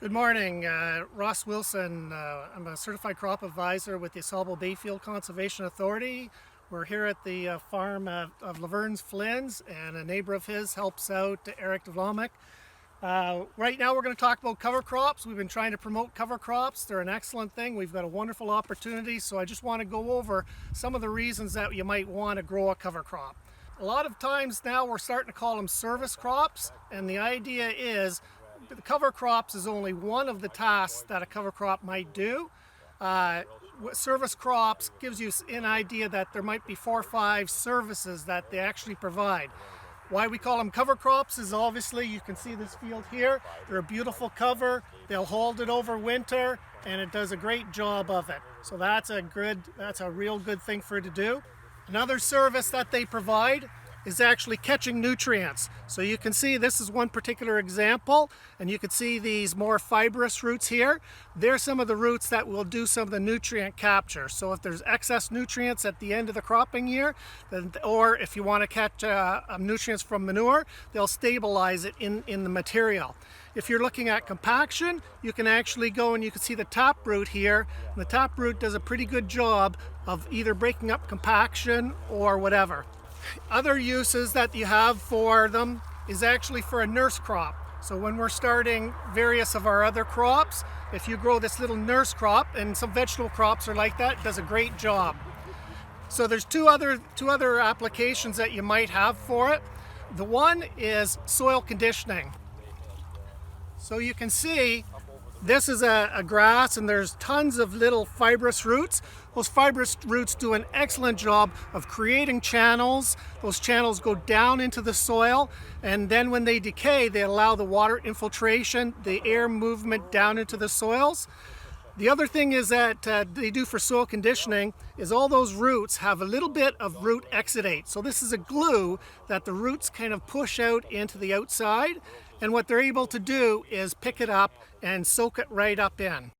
Good morning, Ross Wilson. I'm a certified crop advisor with the Sauble Bayfield Conservation Authority. We're here at the farm of Laverne's Flynn's, and a neighbor of his helps out, Eric DeVlomic. Right now we're going to talk about cover crops. We've been trying to promote cover crops. They're an excellent thing. We've got a wonderful opportunity, so I just want to go over some of the reasons that you might want to grow a cover crop. A lot of times now we're starting to call them service crops, and the idea is the cover crops is only one of the tasks that a cover crop might do. Service crops gives you an idea that there might be 4 or 5 services that they actually provide. Why we call them cover crops is obviously you can see this field here. They're a beautiful cover. They'll hold it over winter, and it does a great job of it. So that's a real good thing for it to do. Another service that they provide is actually catching nutrients. So you can see this is one particular example, and you can see these more fibrous roots here. They're some of the roots that will do some of the nutrient capture. So if there's excess nutrients at the end of the cropping year, or if you want to catch nutrients from manure, they'll stabilize it in the material. If you're looking at compaction, you can actually go and you can see the taproot here. And the taproot does a pretty good job of either breaking up compaction or whatever. Other uses that you have for them is actually for a nurse crop. So when we're starting various of our other crops, if you grow this little nurse crop, and some vegetable crops are like that, it does a great job. So there's two other applications that you might have for it. The one is soil conditioning. So you can see this is a grass, and there's tons of little fibrous roots. Those fibrous roots do an excellent job of creating channels. Those channels go down into the soil, and then when they decay, they allow the water infiltration, the air movement down into the soils. The other thing is that they do for soil conditioning is all those roots have a little bit of root exudate. So this is a glue that the roots kind of push out into the outside, and what they're able to do is pick it up and soak it right up in.